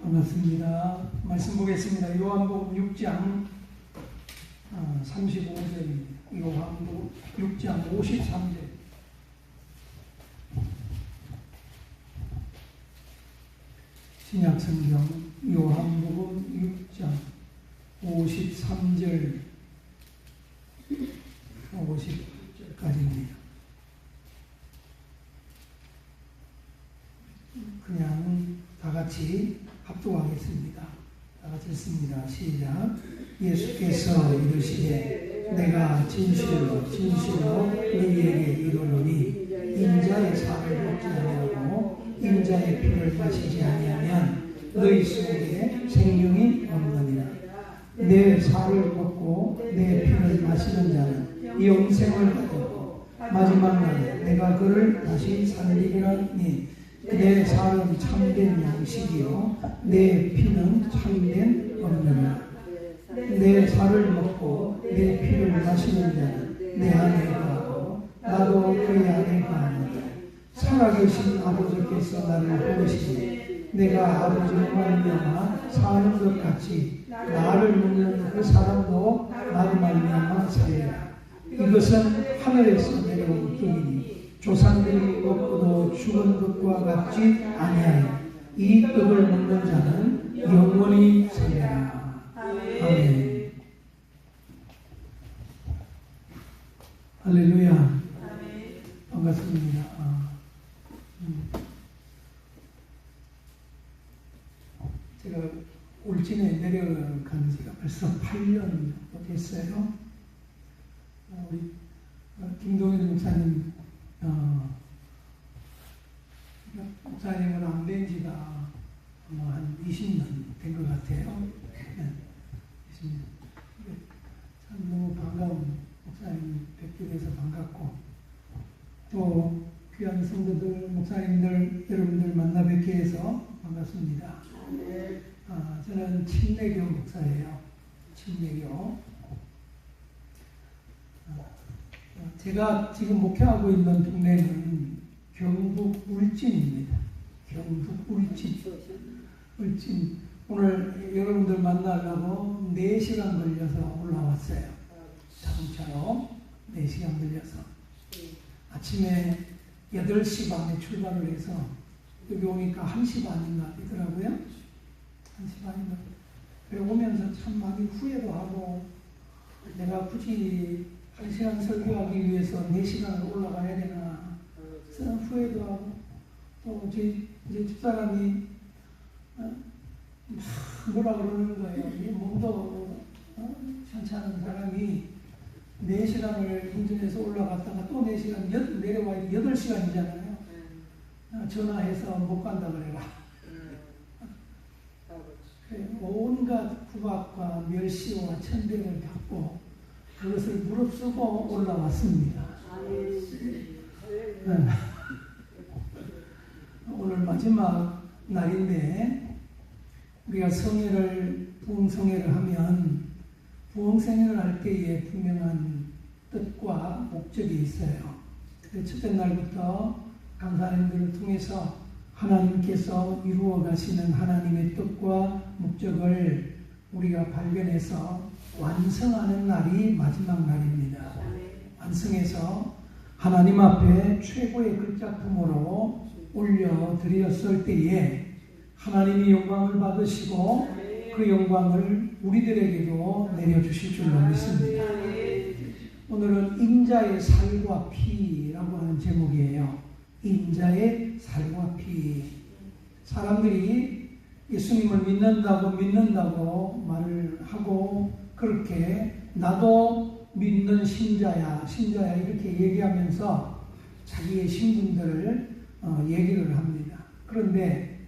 반갑습니다. 말씀 보겠습니다. 요한복음 6장 35절입니다. 요한복음 6장 53절. 신약성경 요한복음 6장 53절 50절까지입니다. 그냥 다 같이 합독하겠습니다. 다 같이 읽습니다. 시작. 예수께서 이르시되 내가 진실로 너희에게 이르노니 인자의 살을 먹지 아니하고 인자의 피를 마시지 아니하면 너희 속에 생명이 없느니라. 내 살을 먹고 내 피를 마시는 자는 영생을 가지고 마지막 날에 내가 그를 다시 살리리라니 내 살은 참된 양식이요 내 피는 참된 음료라. 내 살을 먹고 내 피를 마시는 자는 내 안에 거하고 나도 그의 안에 거하노라. 살아계신 아버지께서 나를 보내시니 내가 아버지로 말미암아 사는 것 같이 나를 먹는 그 사람도 나로 말미암아 살리라. 이것은 하늘에서 내려온 떡이니 조상들이 먹고도 죽은 것과 같지 아니하여 이 떡을 먹는 자는 영원히 살리라. 아멘. 할렐루야. 반갑습니다. 제가 울진에 내려간 지가 벌써 8년 정도 됐어요. 우리 김동현 목사님 목사님은 안 뵌 지가 한 20년 된 것 같아요. 20년. 참 너무 반가운 목사님 뵙게 돼서 반갑고, 또 귀한 성도들, 목사님들, 여러분들 만나 뵙게 해서 반갑습니다. 저는 침례교 목사예요. 침례교. 제가 지금 목회하고 있는 동네는 경북 울진입니다. 경북 울진. 오늘 여러분들 만나려고 4시간 걸려서 올라왔어요. 자동차로 4시간 걸려서. 아침에 8시 반에 출발을 해서 여기 오니까 1시 반인가 되더라고요. 1시 반인가. 그래 오면서 참 많이 후회도 하고, 내가 굳이 1시간 설교하기 위해서 4시간을 올라가야 되나 후회도 하고, 또 이제 집사람이 뭐라 그러는 거예요. 이 몸도 괜찮은 사람이 4시간을 운전해서 올라갔다가 또 4시간 내려와야 8시간이잖아요. 전화해서 못 간다 그래라. 온갖 구박과 멸시와 천대를 받고 그것을 무릅쓰고 올라왔습니다. 오늘 마지막 날인데, 우리가 부흥성회를 하면 부흥성회를 할 때에 분명한 뜻과 목적이 있어요. 첫째 날부터 강사님들을 통해서 하나님께서 이루어 가시는 하나님의 뜻과 목적을 우리가 발견해서 완성하는 날이 마지막 날입니다. 완성해서 하나님 앞에 최고의 그 작품으로 올려드렸을 때에 하나님이 영광을 받으시고 그 영광을 우리들에게도 내려주실 줄로 믿습니다. 오늘은 인자의 살과 피라고 하는 제목이에요. 인자의 살과 피. 사람들이 예수님을 믿는다고 말을 하고, 그렇게 나도 믿는 신자야 이렇게 얘기하면서 자기의 신분들을 얘기를 합니다. 그런데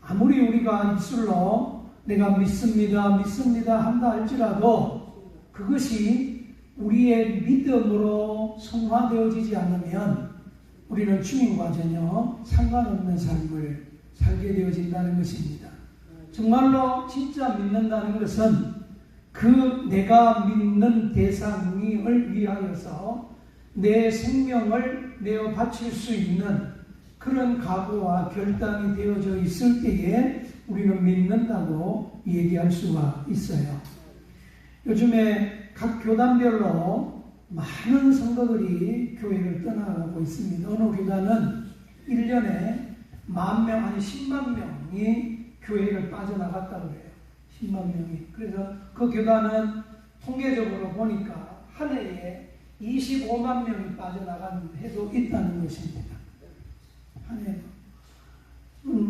아무리 우리가 입술로 내가 믿습니다 한다 할지라도 그것이 우리의 믿음으로 성화되어지지 않으면 우리는 주님과 전혀 상관없는 삶을 살게 되어진다는 것입니다. 정말로 진짜 믿는다는 것은 그 내가 믿는 대상을 위하여서 내 생명을 내어 바칠 수 있는 그런 각오와 결단이 되어져 있을 때에 우리는 믿는다고 얘기할 수가 있어요. 요즘에 각 교단별로 많은 성도들이 교회를 떠나가고 있습니다. 어느 교단은 1년에 10,000명, 아니 10만 명이 교회를 빠져나갔다고 해요. 10만 명이. 그래서 그 교단은 통계적으로 보니까 한 해에 25만 명이 빠져나간 해도 있다는 것입니다. 한 해.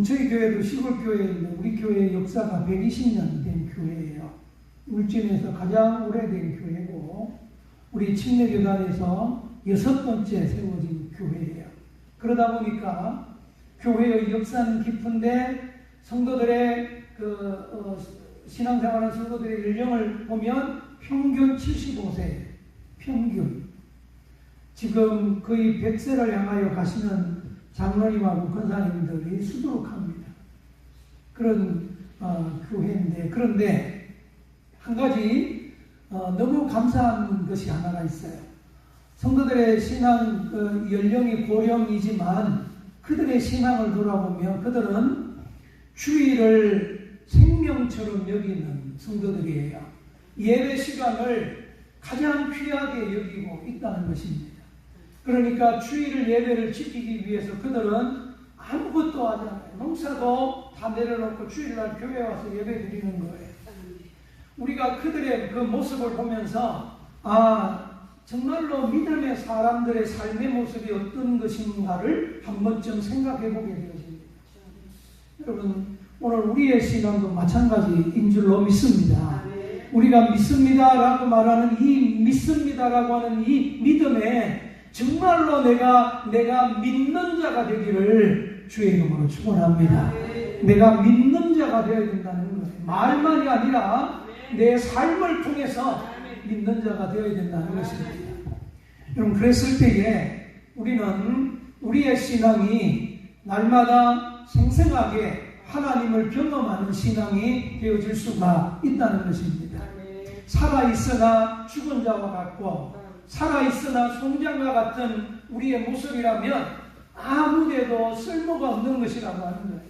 저희 교회도 시골 교회인데 우리 교회의 역사가 120년 된 교회예요. 울진에서 가장 오래된 교회고 우리 침례교단에서 6번째 세워진 교회예요. 그러다 보니까 교회의 역사는 깊은데 성도들의 신앙생활하는 성도들의 연령을 보면 평균 75세, 평균. 지금 거의 100세를 향하여 가시는 장로님하고 권사님들이 수두룩합니다. 그런 교회인데, 그런데 한 가지 너무 감사한 것이 하나가 있어요. 성도들의 신앙 연령이 고령이지만 그들의 신앙을 돌아보면 그들은 주일을 생명처럼 여기는 성도들이에요. 예배 시간을 가장 귀하게 여기고 있다는 것입니다. 그러니까 주일을 예배를 지키기 위해서 그들은 아무것도 하지 않아요. 농사도 다 내려놓고 주일날 교회에 와서 예배 드리는 거예요. 우리가 그들의 그 모습을 보면서 정말로 믿음의 사람들의 삶의 모습이 어떤 것인가를 한 번쯤 생각해 보게 되어집니다. 여러분, 오늘 우리의 신앙도 마찬가지인 줄로 믿습니다. 우리가 믿습니다라고 말하는 이 믿습니다라고 하는 이 믿음에 정말로 내가 믿는 자가 되기를 주의 이름으로 축원합니다. 내가 믿는 자가 되어야 된다는 거예요. 말만이 아니라 내 삶을 통해서 믿는 자가 되어야 된다는 것입니다. 여러분, 그랬을 때에 우리는 우리의 신앙이 날마다 생생하게 하나님을 경험하는 신앙이 되어질 수가 있다는 것입니다. 살아있으나 죽은 자와 같고 살아있으나 송장과 같은 우리의 모습이라면 아무데도 쓸모가 없는 것이라고 하는 거예요.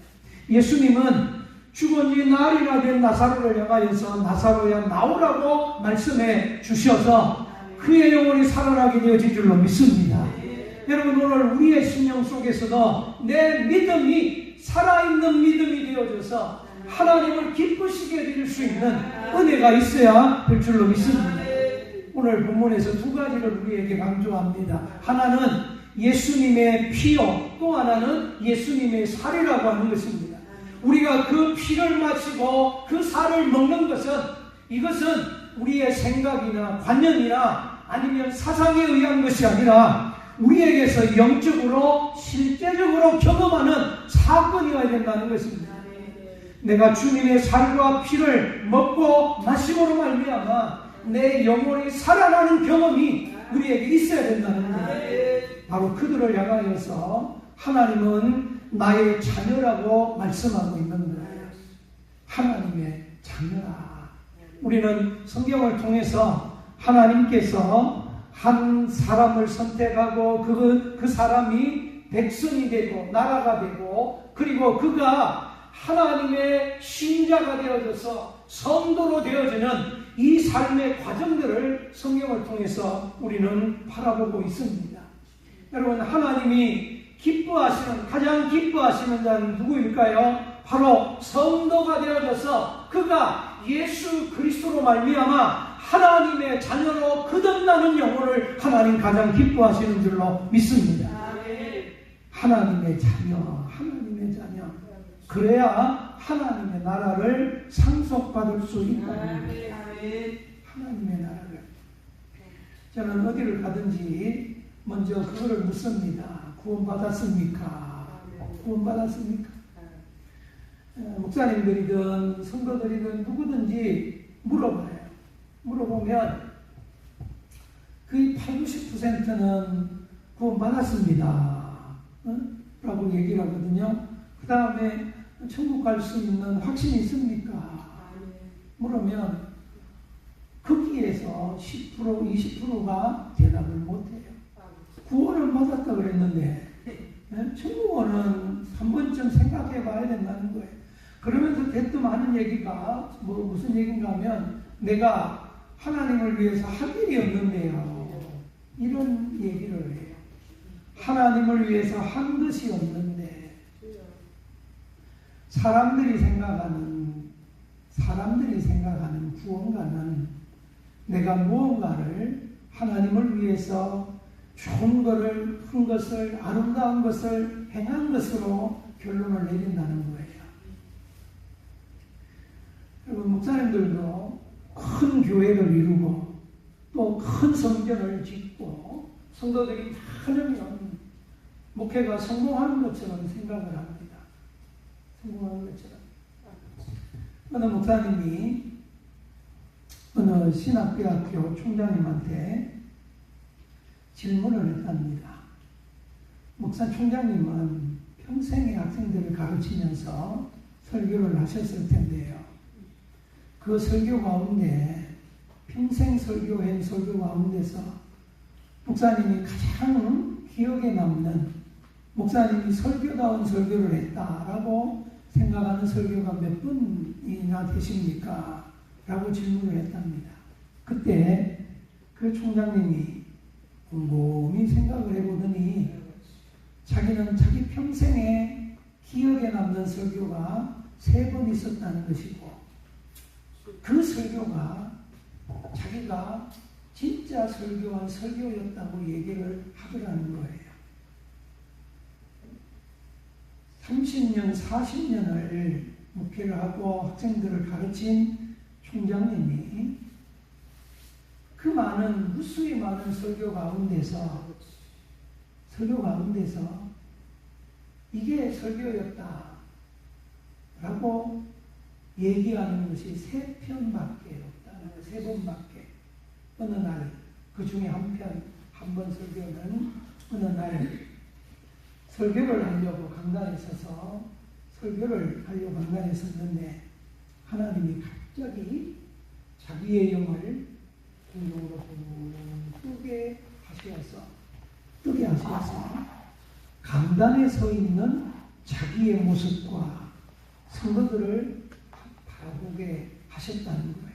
예수님은 죽은 지 날이나 된 나사로를 향하여서 나사로야 나오라고 말씀해 주셔서 그의 영혼이 살아나게 되어진 줄로 믿습니다. 여러분, 오늘 우리의 신령 속에서도 내 믿음이 살아있는 믿음이 되어져서 하나님을 기쁘시게 드릴 수 있는 은혜가 있어야 될 줄로 믿습니다. 오늘 본문에서 두 가지를 우리에게 강조합니다. 하나는 예수님의 피요, 또 하나는 예수님의 살이라고 하는 것입니다. 우리가 그 피를 마시고 그 살을 먹는 것은 이것은 우리의 생각이나 관념이나 아니면 사상에 의한 것이 아니라 우리에게서 영적으로 실제적으로 경험하는 사건이어야 된다는 것입니다. 내가 주님의 살과 피를 먹고 마심으로 말미암아 내 영혼이 살아나는 경험이 우리에게 있어야 된다는 거예요. 바로 그들을 향하여서 하나님은 나의 자녀라고 말씀하고 있는 거예요. 하나님의 자녀라. 우리는 성경을 통해서 하나님께서 한 사람을 선택하고 그 사람이 백성이 되고 나라가 되고 그리고 그가 하나님의 신자가 되어져서 성도로 되어지는 이 삶의 과정들을 성경을 통해서 우리는 바라보고 있습니다. 여러분, 하나님이 가장 기뻐하시는 자는 누구일까요? 바로 성도가 되어져서 그가 예수 그리스도로 말미암아 하나님의 자녀로 거듭나는 영혼을 하나님 가장 기뻐하시는 줄로 믿습니다. 하나님의 자녀. 그래야 하나님의 나라를 상속받을 수 있다는 거예요. 하나님의 나라를. 저는 어디를 가든지 먼저 그거를 묻습니다. 구원받았습니까? 구원받았습니까? 목사님들이든 성도들이든 누구든지 물어봐요. 물어보면 거의 80~90%는 구원받았습니다 라고 얘기를 하거든요. 그 다음에 천국 갈 수 있는 확신이 있습니까? 물으면 거기에서 10%, 20%가 대답을 못해요. 구원을 받았다 그랬는데 천국은 한 번쯤 생각해 봐야 된다는 거예요. 그러면서도 대뜸 하는 얘기가 무슨 얘기인가 하면 내가 하나님을 위해서 할 일이 없는데요. 이런 얘기를 해요. 하나님을 위해서 한 것이 없는데 사람들이 생각하는 구원가는 내가 무언가를 하나님을 위해서 좋은 것을 한 것을 아름다운 것을 행한 것으로 결론을 내린다는 거예요. 그리고 목사님들도 큰 교회를 이루고 또 큰 성전을 짓고 성도들이 많으면 목회가 성공하는 것처럼 생각을 합니다. 성공하는 것처럼. 어느 목사님이 어느 신학대학교 총장님한테 질문을 했답니다. 목사 총장님은 평생의 학생들을 가르치면서 설교를 하셨을 텐데요. 그 설교 가운데 평생 설교한 설교 가운데서 목사님이 가장 기억에 남는 목사님이 설교다운 설교를 했다라고 생각하는 설교가 몇 분이나 되십니까? 라고 질문을 했답니다. 그때 그 총장님이 곰곰이 생각을 해보더니 자기는 자기 평생에 기억에 남는 설교가 3번 있었다는 것이고 그 설교가 자기가 진짜 설교한 설교였다고 얘기를 하더라는 거예요. 30년, 40년을 목회를 하고 학생들을 가르친 총장님이 그 많은 무수히 많은 설교 가운데서 이게 설교였다 라고 얘기하는 것이 3편밖에 없다는 거, 3번밖에. 어느 날 그 중에 한 번 설교는 어느 날 설교를 하려고 강단에 서서 설교를 하려고 강단에 섰는데 하나님이 갑자기 자기의 영을 공중으로 뜨게 하셔서 강단에 서 있는 자기의 모습과 성도들을 바라보게 하셨다는 거예요.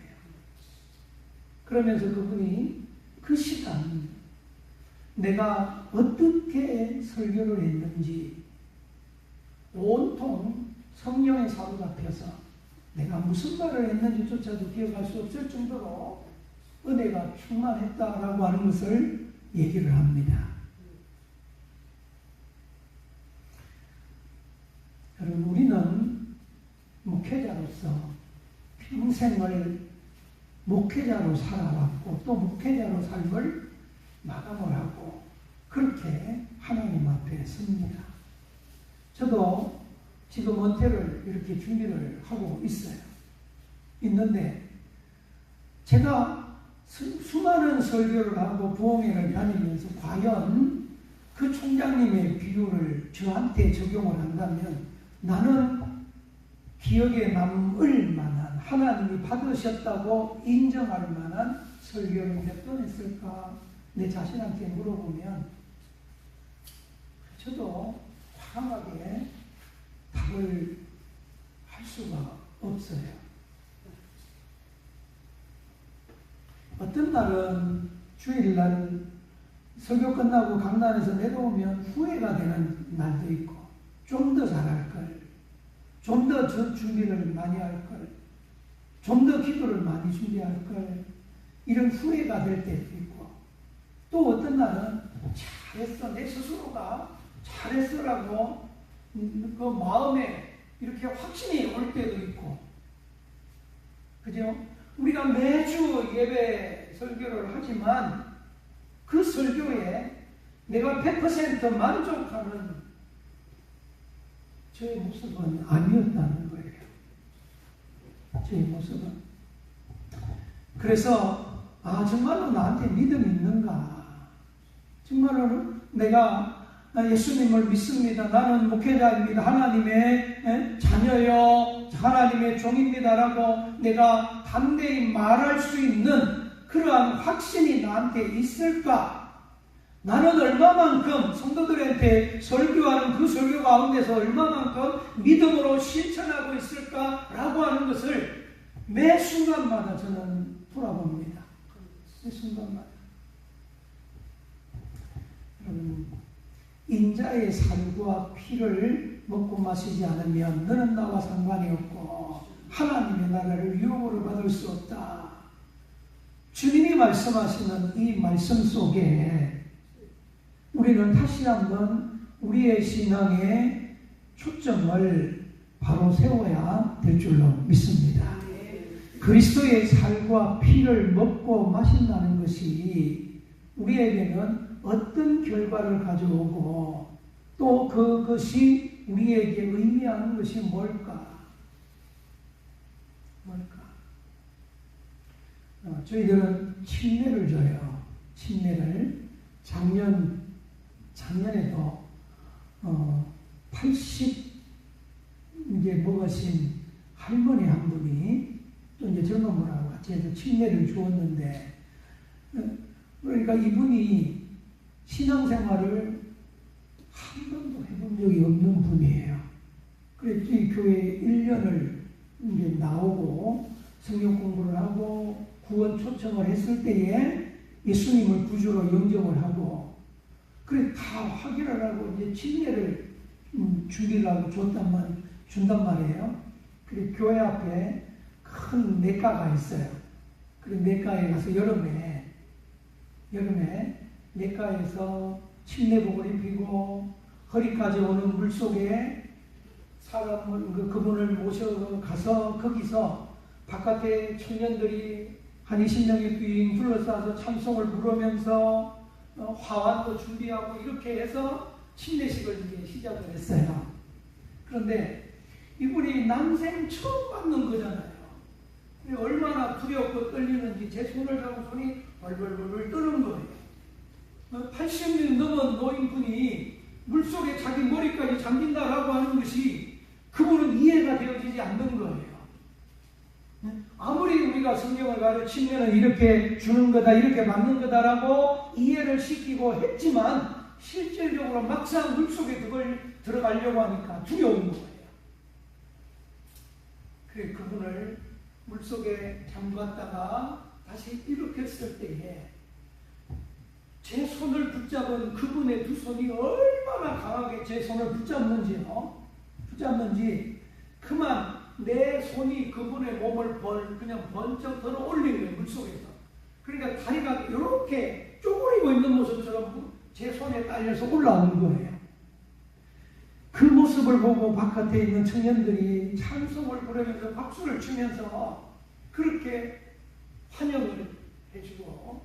그러면서 그분이 그 시간 내가 어떻게 설교를 했는지 온통 성령의 사로잡혀서 내가 무슨 말을 했는지조차도 기억할 수 없을 정도로 은혜가 충만했다라고 하는 것을 얘기를 합니다. 여러분, 우리는 목회자로서 평생을 목회자로 살아왔고 또 목회자로 삶을 마감을 하고 그렇게 하나님 앞에 섭니다. 저도 지금 은퇴를 이렇게 준비를 하고 있는데 제가 수많은 설교를 하고 부흥회를 다니면서 과연 그 총장님의 비유를 저한테 적용을 한다면 나는 기억에 남을 만한 하나님이 받으셨다고 인정할 만한 설교를 몇 번 했을까 내 자신한테 물어보면 저도 과감하게 답을 할 수가 없어요. 어떤 날은 주일날 설교 끝나고 강단에서 내려오면 후회가 되는 날도 있고 좀 더 잘할 걸, 좀 더 준비를 많이 할 걸, 좀 더 기도를 많이 준비할 걸 이런 후회가 될 때도 있고 또 어떤 날은 잘했어, 내 스스로가 잘했어라고 그 마음에 이렇게 확신이 올 때도 있고 그죠? 우리가 매주 예배 설교를 하지만 그 설교에 내가 100% 만족하는 저의 모습은 아니었다는 거예요. 저의 모습은. 그래서 정말로 나한테 믿음이 있는가? 정말로 내가 예수님을 믿습니다. 나는 목회자입니다. 하나님의 자녀요. 하나님의 종입니다라고 내가 담대히 말할 수 있는 그러한 확신이 나한테 있을까? 나는 얼마만큼 성도들한테 설교하는 그 설교 가운데서 얼마만큼 믿음으로 실천하고 있을까라고 하는 것을 매 순간마다 저는 돌아봅니다. 매 순간마다. 여러분, 인자의 살과 피를 먹고 마시지 않으면 너는 나와 상관이 없고 하나님의 나라를 유업으로 받을 수 없다. 주님이 말씀하시는 이 말씀 속에 우리는 다시 한번 우리의 신앙의 초점을 바로 세워야 될 줄로 믿습니다. 그리스도의 살과 피를 먹고 마신다는 것이 우리에게는 어떤 결과를 가져오고 또 그것이 우리에게 의미하는 것이 뭘까? 저희들은 침례를 줘요. 침례를 작년에도 80 이제 먹으신 할머니 한 분이 또 이제 젊은 분하고 같이 해서 침례를 주었는데, 그러니까 이분이 신앙생활을 한 번도 해본 적이 없는 분이에요. 그래서 이 교회 1년을 이제 나오고 성경 공부를 하고 구원 초청을 했을 때에 예수님을 구주로 영접을 하고, 그래 다 확인을 하고 이제 침례를 준비를 하고 준단 말이에요. 그래 교회 앞에 큰 냇가가 있어요. 그래 냇가에 가서 여름에 냇가에서 침례복을 입히고 허리까지 오는 물 속에 그분을 모셔가서 거기서 바깥에 청년들이 한 20명이 빙 둘러싸서 찬송을 부르면서 화환도 준비하고 이렇게 해서 침례식을 이제 시작을 했어요. 그런데 이분이 난생 처음 받는 거잖아요. 얼마나 두렵고 떨리는지 제 손을 잡고 손이 벌벌벌 떠는 거예요. 80년 넘은 노인분이 물속에 자기 머리까지 잠긴다라고 하는 것이 그분은 이해가 되어지지 않는 거예요. 아무리 우리가 성경을 가르치면 이렇게 주는 거다, 이렇게 받는 거다라고 이해를 시키고 했지만 실질적으로 막상 물속에 그걸 들어가려고 하니까 두려운 거예요. 그래 그분을 물속에 잠갔다가 다시 일으켰을 때에 제 손을 붙잡은 그분의 두 손이 얼마나 강하게 제 손을 붙잡는지 그만 내 손이 그분의 몸을 그냥 번쩍 들어 올린 거예요, 물속에서. 그러니까 다리가 이렇게 쪼그리고 있는 모습처럼 제 손에 딸려서 올라오는 거예요. 그 모습을 보고 바깥에 있는 청년들이 찬송을 부르면서 박수를 치면서 그렇게 환영을 해주고,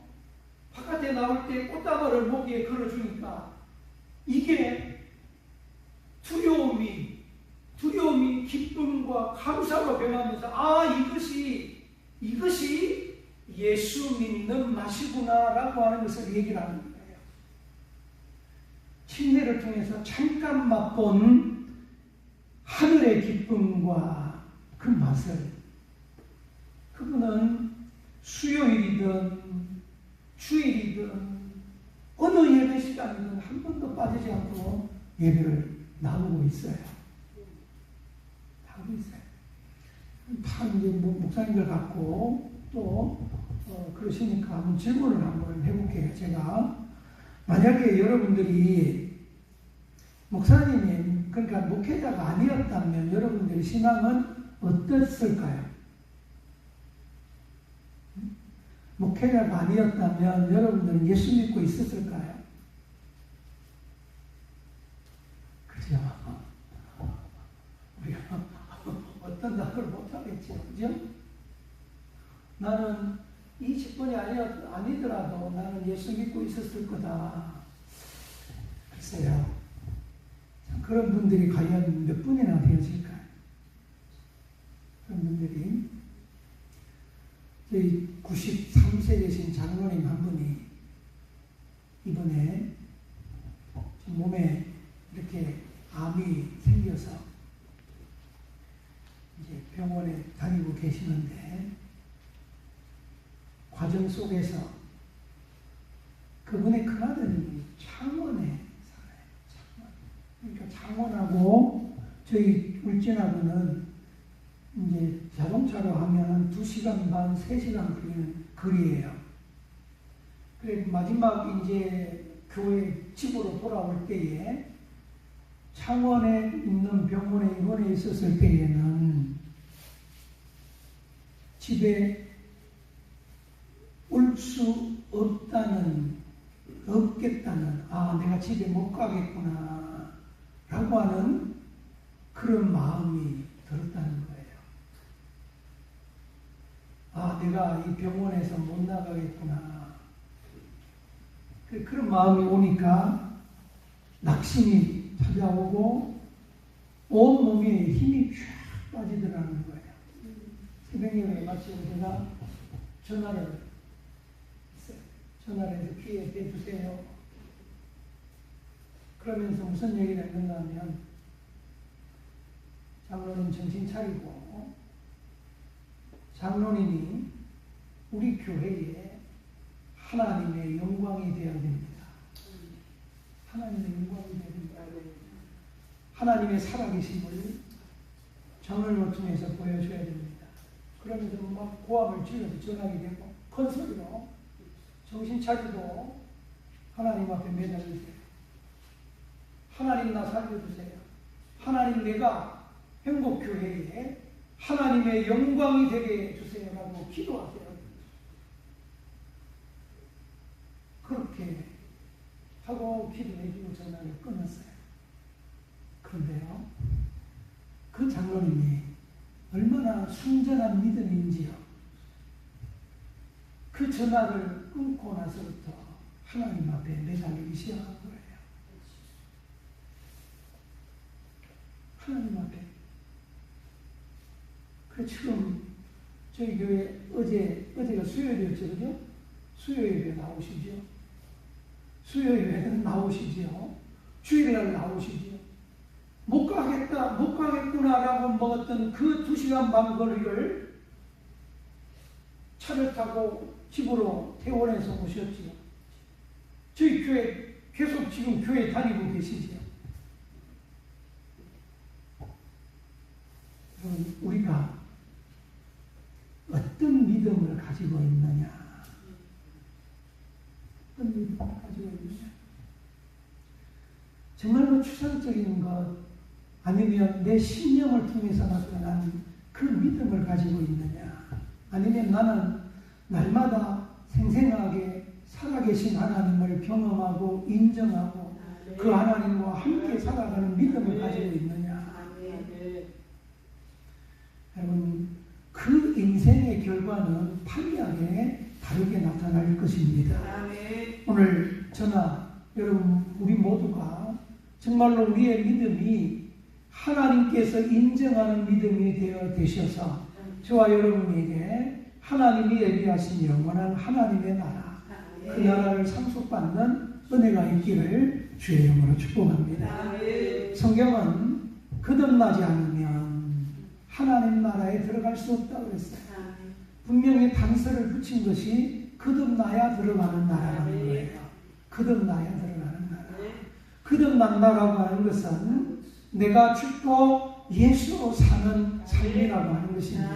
바깥에 나올 때 꽃다발을 목에 걸어주니까 이게 두려움이 기쁨과 감사로 변하면서 이것이 예수 믿는 맛이구나라고 하는 것을 얘기를 하는 거예요. 침례를 통해서 잠깐 맛본 하늘의 기쁨과 그 맛을 그분은 수요일이든 주일이든 어느 예배 시간이든 한 번도 빠지지 않고 예배를 나누고 있어요. 다 이제 목사님들 갖고 또 그러시니까 한번 질문을 한번 해볼게요. 제가 만약에 여러분들이 목사님이 그러니까 목회자가 아니었다면 여러분들의 신앙은 어땠을까요? 목회자가 아니었다면 여러분들은 예수 믿고 있었을까요? 그죠? 우리가 어떤 답을 못하겠죠. 그죠? 나는 이 직분이 아니더라도 나는 예수 믿고 있었을 거다. 글쎄요. 그런 분들이 과연 몇 분이나 되어질까요? 그런 분들이 저희 93세 되신 장로님 한 분이 이번에 몸에 이렇게 암이 생겨서 이제 병원에 다니고 계시는데 과정 속에서 그분의 큰아드님이 창원하고 저희 울진하고는 이제 자동차로 하면 2시간 반, 3시간 걸리는 거리예요. 그래 마지막 이제 교회 집으로 돌아올 때에 창원에 있는 병원에 입원해 있었을 때에는 집에 올 수 없겠다는, 내가 집에 못 가겠구나 라고 하는 그런 마음이 들었다는 거예요. 내가 이 병원에서 못 나가겠구나. 그런 마음이 오니까 낙심이 찾아오고 온 몸에 힘이 쫙 빠지더라는 거예요. 새벽에 마치 제가 전화를 해서 귀에 대주세요. 그러면서 무슨 얘기를 했는가 하면, 장로님 정신 차리고 장로님이 우리 교회에 하나님의 영광이 되어야 됩니다. 하나님의 영광이 되어야 됩니다. 하나님의 살아계심을 장로님을 통해서 보여줘야 됩니다. 그러면서 막 고함을 질러서 전하게 되고 큰 소리로 정신 차리고 하나님 앞에 매달리세요. 하나님 나 살려주세요. 하나님 내가 행복교회에 하나님의 영광이 되게 해주세요 라고 기도하세요. 그렇게 하고 기도해주고 전화를 끊었어요. 그런데요, 그 장로님이 얼마나 순전한 믿음인지요. 그 전화를 끊고 나서부터 하나님 앞에 매달리기 시작한 거예요. 하나님 앞에. 지금 저희 교회 어제가 수요일이었죠, 그죠? 수요일에 나오시죠? 수요일에는 나오시죠? 주일날 나오시죠? 못 가겠구나라고 먹었던 그 2시간 반 거리를 차를 타고 집으로 퇴원해서 오셨지요. 저희 교회 계속 지금 교회 다니고 계시지요. 우리가 어떤 믿음을 가지고 있느냐? 어떤 믿음을 가지고 있느냐? 정말로 추상적인 것 아니면 내 신념을 통해서 나타난 그 믿음을 가지고 있느냐? 아니면 나는 날마다 생생하게 살아계신 하나님을 경험하고 인정하고 그 하나님과 함께 살아가는 믿음을 가지고 있느냐? 여러분, 그 인생의 결과는 판이하게 다르게 나타날 것입니다. 오늘 저나 여러분 우리 모두가 정말로 우리의 믿음이 하나님께서 인정하는 믿음이 되어 되셔서 저와 여러분에게 하나님이 예비하신 영원한 하나님의 나라, 그 나라를 상속받는 은혜가 있기를 주의 이름으로 축복합니다. 성경은 거듭나지 않으면 하나님 나라에 들어갈 수 없다고 그랬어요. 분명히 단서를 붙인 것이 거듭나야 들어가는 나라라는 거예요. 거듭나야 들어가는 나라. 거듭난다라고 하는 것은 내가 죽고 예수로 사는 삶이라고 하는 것입니다.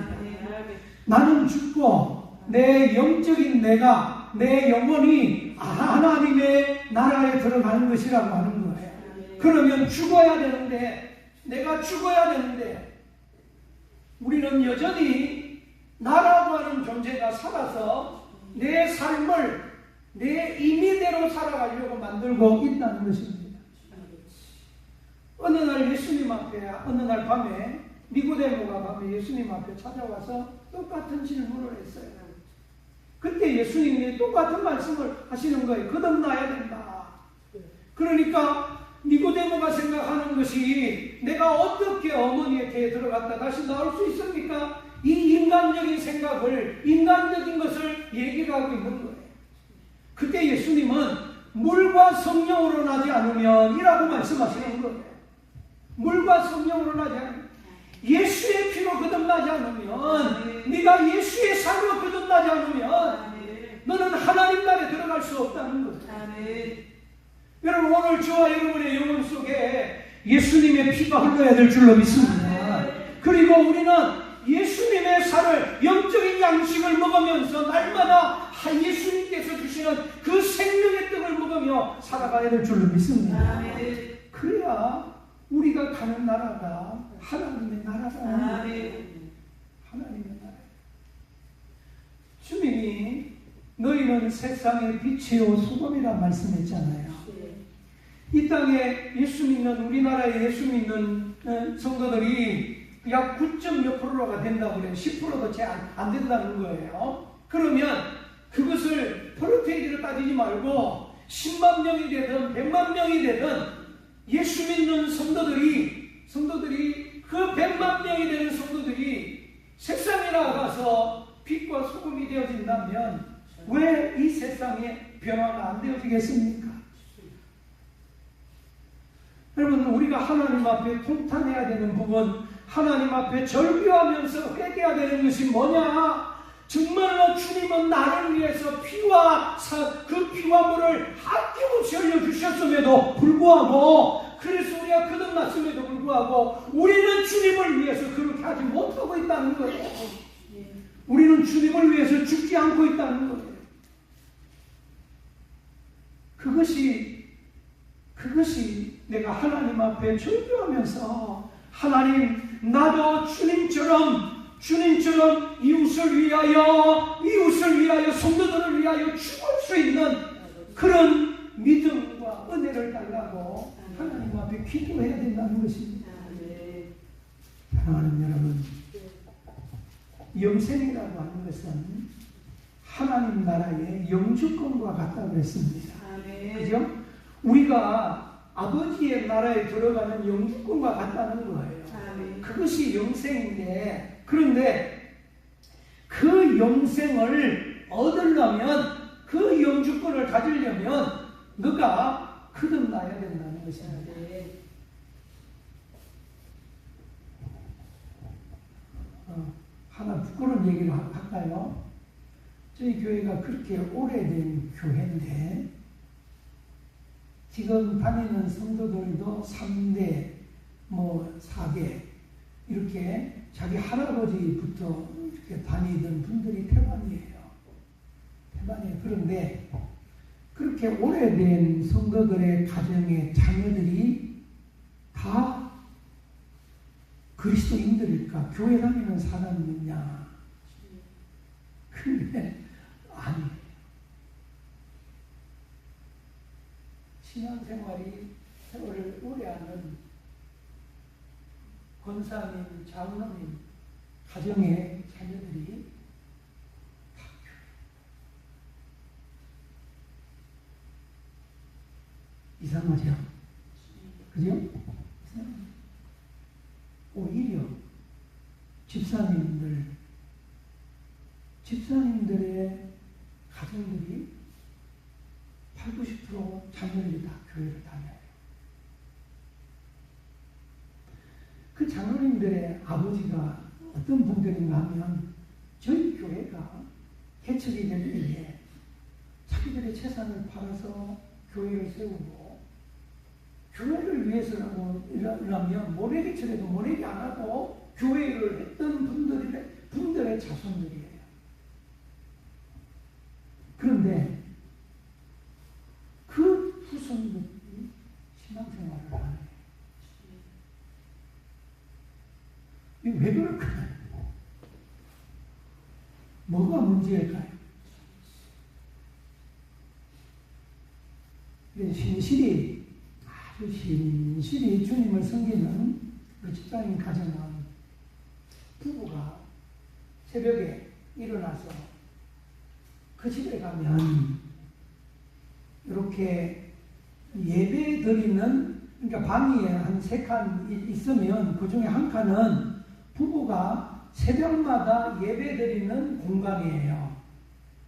나는 죽고 내 영적인 내가, 내 영혼이 하나님의 나라에 들어가는 것이라고 하는 거예요. 그러면 죽어야 되는데, 내가 죽어야 되는데 우리는 여전히 나라고 하는 존재가 살아서 내 삶을 내 임의대로 살아가려고 만들고 있다는 것입니다. 어느 날 예수님 앞에, 어느 날 밤에 니고데모가 밤에 예수님 앞에 찾아와서 똑같은 질문을 했어요. 그때 예수님이 똑같은 말씀을 하시는 거예요. 거듭나야 된다. 그러니까 니고데모가 생각하는 것이 내가 어떻게 어머니의 태에 들어갔다 다시 나올 수 있습니까? 이 인간적인 생각을, 인간적인 것을 얘기를 하고 있는 거예요. 그때 예수님은 물과 성령으로 나지 않으면 이라고 말씀하시는 거예요. 물과 성령으로 나지 않으면, 예수의 피로 거듭나지 않으면, 네가 예수의 살로 거듭나지 않으면 너는 하나님 나라에 들어갈 수 없다는 거죠. 여러분, 오늘 저와 여러분의 영혼 속에 예수님의 피가 흘러야 될 줄로 믿습니다. 그리고 우리는 예수님의 살을, 영적인 양식을 먹으면서 날마다 예수님께서 주시는 그 생명의 떡을 먹으며 살아가야 될 줄로 믿습니다. 그래야 우리가 가는 나라가 하나님의 나라다. 하나님의 나라. 주님이 너희는 세상의 빛이요 소금이라 말씀했잖아요. 이 땅에 예수 믿는, 우리나라에 예수 믿는 성도들이 약 9.몇%가 된다고 그래요. 10%도 채 안 된다는 거예요. 그러면 그것을 퍼센테이지로 따지지 말고 10만 명이 되든 100만 명이 되든 예수 믿는 성도들이 그 100만 명이 되는 성도들이 세상에 나가서 빛과 소금이 되어진다면 왜 이 세상에 변화가 안 되어지겠습니까? 여러분, 우리가 하나님 앞에 통탄해야 되는 부분, 하나님 앞에 절규하면서 회개해야 되는 것이 뭐냐? 정말로 주님은 나를 위해서 그 피와 물을 아낌없이 흘려주셨음에도 불구하고, 그래서 우리가 거듭났음에도 불구하고 우리는 주님을 위해서 그렇게 하지 못하고 있다는 거예요. 우리는 주님을 위해서 죽지 않고 있다는 거예요. 그것이 내가 하나님 앞에 절규하면서, 하나님, 나도 주님처럼 이웃을 위하여 성도들을 위하여 죽을 수 있는 그런 믿음과 은혜를 달라고 하나님 앞에 기도해야 된다는 것입니다. 사랑하는 여러분, 영생이라고 하는 것은 하나님 나라의 영주권과 같다고 그랬습니다. 그죠? 우리가 아버지의 나라에 들어가는 영주권과 같다는 거예요. 그것이 영생인데, 그런데 그 영생을 얻으려면, 그 영주권을 가지려면 너가 거듭나야 된다는 것입니다. 하나 부끄러운 얘기를 할까요? 저희 교회가 그렇게 오래된 교회인데 지금 다니는 성도들도 3대, 4대 이렇게 자기 할아버지부터 이렇게 다니던 분들이 태반이에요. 그런데 그렇게 오래된 성도들의 가정의 자녀들이 다 그리스도인들일까? 교회 다니는 사람이냐? 근데 아니에요. 신앙생활이 세월을 오래하는 권사님, 장로님 가정의 자녀들이 다 교회. 이상하죠? 그죠? 오히려 집사님들의 가정들이 80~90% 자녀들이 다 교회를 다녀요. 그 장로님들의 아버지가 어떤 분들인가 하면 저희 교회가 개척이 될 때에 자기들의 재산을 팔아서 교회를 세우고, 교회를 위해서라면 모래개척에도 모래개 안 하고 교회를 했던 분들의 자손들이에요. 그런데 그 후손들이 신앙생활을 안 해요. 이게 왜 그럴까요? 뭐가 문제일까요? 신실히 주님을 섬기는 우리 집사님 가정은 부부가 새벽에 일어나서 그 집에 가면 이렇게 예배 드리는, 그러니까 방이 한 3칸 있으면 그 중에 한 칸은 부부가 새벽마다 예배 드리는 공간이에요.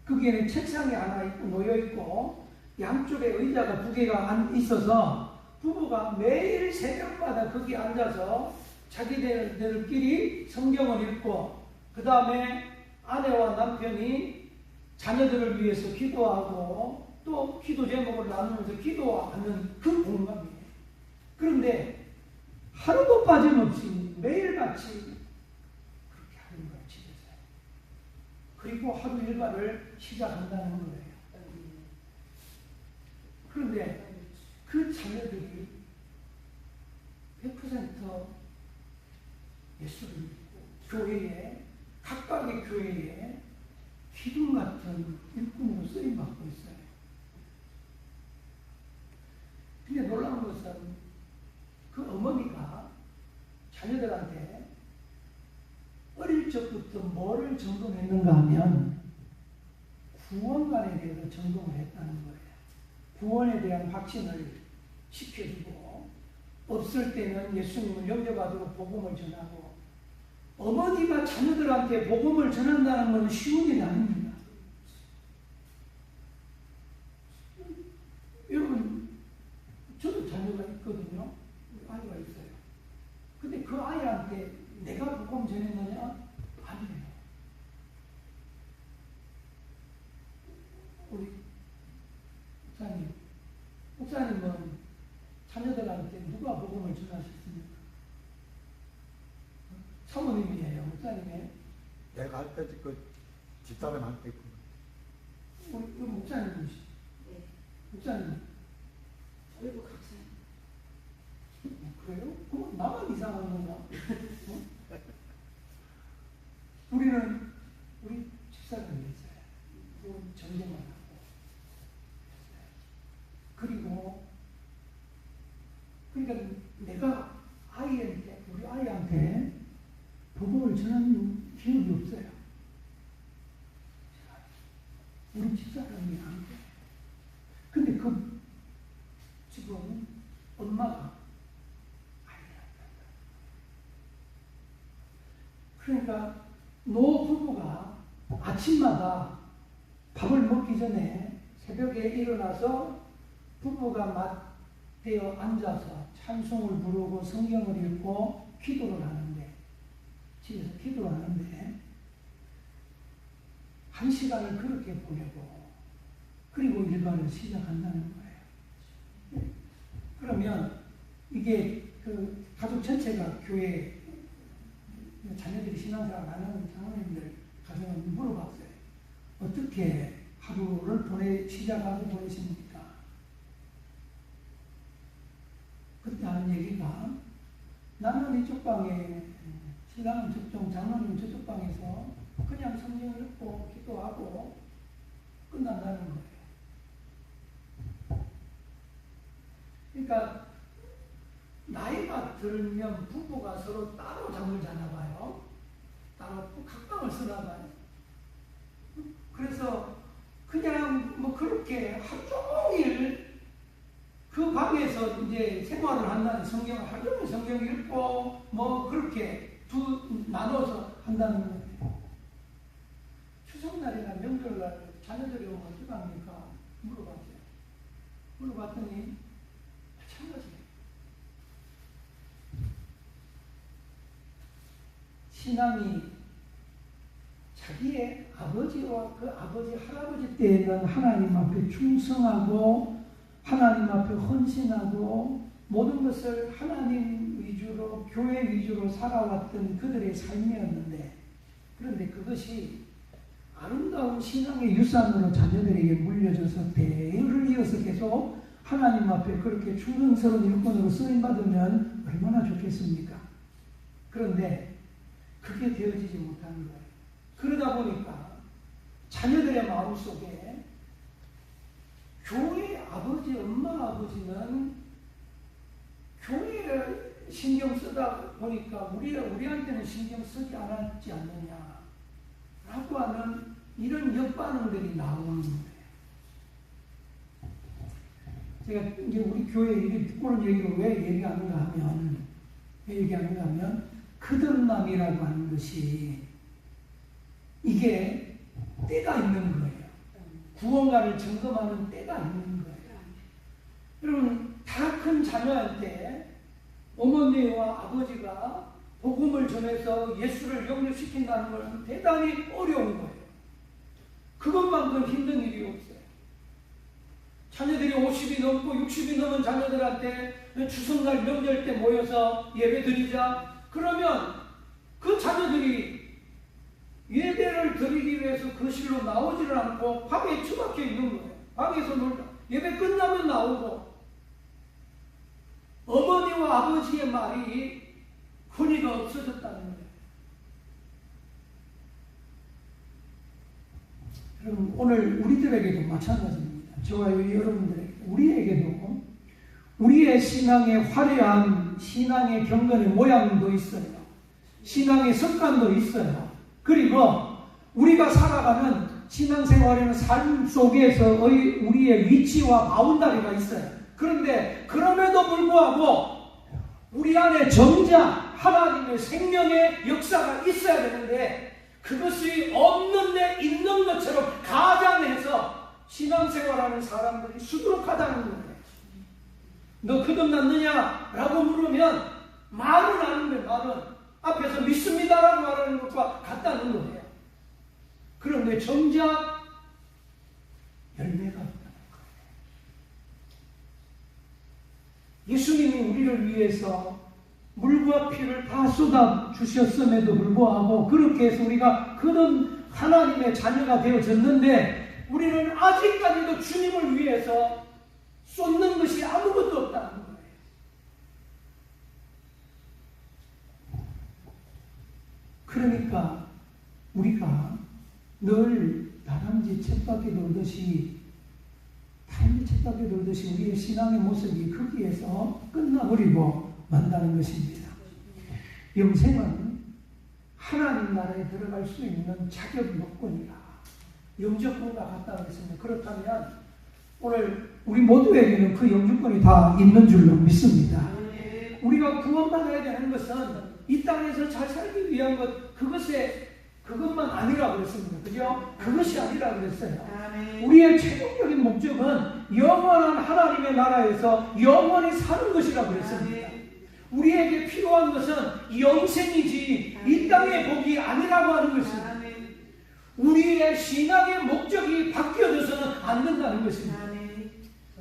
거기에는 책상이 하나 놓여있고 양쪽에 의자가 2개가 있어서 부부가 매일 새벽마다 거기 앉아서 자기들끼리 성경을 읽고, 그 다음에 아내와 남편이 자녀들을 위해서 기도하고 또 기도 제목을 나누면서 기도하는 그 공간이에요. 그런데 하루도 빠짐없이 매일같이 그렇게 하는 거예요, 집에서. 그리고 하루 일과를 시작한다는 거예요. 그런데 그 자녀들이 100% 예수를 믿고 교회에, 각각의 교회에 기둥 같은 일꾼으로 쓰임받고 있어요. 근데 놀라운 것은 그 어머니가 자녀들한테 어릴 적부터 뭐를 전공했는가 하면 구원관에 대해서 전공을 했다는 거예요. 구원에 대한 확신을 시켜주고, 없을 때는 예수님을 영접하도록 복음을 전하고, 어머니가 자녀들한테 복음을 전한다는 것은 쉬운 일이 아닙니다. 여러분, 저도 자녀가 있거든요. 아이가 있어요. 근데 그 아이한테 내가 복음 전했느냐? 아니에요. 우리 목사님은 자녀들한테 누가 복음을 전하셨습니까? 사모님이에요, 목사님이에요? 내가 할 때 그 집사람 할 때 우리 목사님이시. 네. 목사님. 얼굴 각자. 그래요? 그럼 나만 이상한 건가? 어? 우리는 우리 집사람이 있어요. 그건 전쟁만 하고. 그리고 그러니까 내가 아이한테, 우리 아이한테 복음을 전하는 기억이 없어요. 우리 집사람이 안 돼. 근데 그 지금 엄마가 그러니까 노 부부가 아침마다 밥을 먹기 전에 새벽에 일어나서 부부가 맞대어 앉아서 찬송을 부르고 성경을 읽고 기도를 하는데, 집에서 기도를 하는데 1시간을 그렇게 보내고 그리고 일과를 시작한다는 거예요. 그러면 이게 그 가족 전체가 교회 자녀들이 신앙생활 안 하는 장로님들 가정을 물어봤어요. 어떻게 하루를 시작하고 보내십니까? 그때 하는 얘기가, 나는 이쪽 방에, 신랑은 저쪽, 장로님 저쪽 방에서 그냥 성경 읽고 기도하고 끝난다는 거예요. 그러니까 나이가 들면 부부가 서로 따로 잠을 자나 봐요. 따로 각방을 쓰나 봐요. 그래서 그냥 뭐 그렇게 하루 종일 그 방에서 이제 생활을 한다는, 성경을 하루 종일 성경 읽고 뭐 그렇게 나눠서 한다는 거예요. 추석날이나 명절날 자녀들이 오면 어떻게 합니까? 물어봤어요. 물어봤더니 마찬가지예요. 신앙이 자기의 아버지와 그 아버지, 할아버지 때에는 하나님 앞에 충성하고 하나님 앞에 헌신하고 모든 것을 하나님 위주로, 교회 위주로 살아왔던 그들의 삶이었는데, 그런데 그것이 아름다운 신앙의 유산으로 자녀들에게 물려져서 대를 이어서 계속 하나님 앞에 그렇게 충성스러운 일꾼으로 쓰임받으면 얼마나 좋겠습니까? 그런데 그게 되어지지 못하는 거예요. 그러다 보니까 자녀들의 마음속에 교회 아버지, 엄마 아버지는 교회를 신경 쓰다 보니까 우리한테는 신경 쓰지 않았지 않느냐 라고 하는 이런 역반응들이 나오는 거예요. 제가 이제 우리 교회 이런 부끄러운 얘기를 왜 얘기하는가 하면 거듭남이라고 하는 것이 이게 때가 있는 거예요. 구원가를 점검하는 때가 있는 거예요. 여러분, 다 큰 자녀한테 어머니와 아버지가 복음을 전해서 예수를 영접시킨다는 것은 대단히 어려운 거예요. 그것만큼 힘든 일이 없어요. 자녀들이 50이 넘고 60이 넘은 자녀들한테 추석날 명절 때 모여서 예배 드리자. 그러면 그 자녀들이 예배를 드리기 위해서 거실로 나오지를 않고 방에 처박혀 있는 거예요. 방에서 놀다. 예배 끝나면 나오고. 어머니와 아버지의 말이 권위가 없어졌다는 거예요. 여러분, 오늘 우리들에게도 마찬가지입니다. 저와 여러분들에게, 우리에게도 우리의 신앙의 화려한 신앙의 경건의 모양도 있어요. 신앙의 습관도 있어요. 그리고 우리가 살아가는 신앙생활에는 삶 속에서의 우리의 위치와 바운다리가 있어요. 그런데 그럼에도 불구하고 우리 안에 정작 하나님의 생명의 역사가 있어야 되는데 그것이 없는데 있는 것처럼 가장해서 신앙생활하는 사람들이 수두룩하다는 거예요. 너 거듭났느냐? 라고 물으면 말은 하는데 말은 앞에서 믿습니다라고 말하는 것과 같다는 거예요. 그런데 정작 열매가 없다는 거예요. 예수님이 우리를 위해서 물과 피를 다 쏟아 주셨음에도 불구하고 그렇게 해서 우리가 그런 하나님의 자녀가 되어졌는데 우리는 아직까지도 주님을 위해서 쏟는 것이 아무것도 없다는 거예요. 그러니까 우리가 늘 다람쥐 쳇바퀴 돌듯이 타임이 쳇바퀴 돌듯이 우리의 신앙의 모습이 거기에서 끝나버리고 만다는 것입니다. 영생은 하나님 나라에 들어갈 수 있는 자격 요건이라 영주권과 같다고 했습니다. 그렇다면 오늘 우리 모두에게는 그 영주권이 다 있는 줄로 믿습니다. 우리가 구원받아야 되는 것은 이 땅에서 잘 살기 위한 것, 그것만 아니라고 그랬습니다. 그죠? 그것이 아니라고 그랬어요. 우리의 최종적인 목적은 영원한 하나님의 나라에서 영원히 사는 것이라고 그랬습니다. 우리에게 필요한 것은 영생이지 이 땅의 복이 아니라고 하는 것입니다. 우리의 신앙의 목적이 바뀌어져서는 안 된다는 것입니다.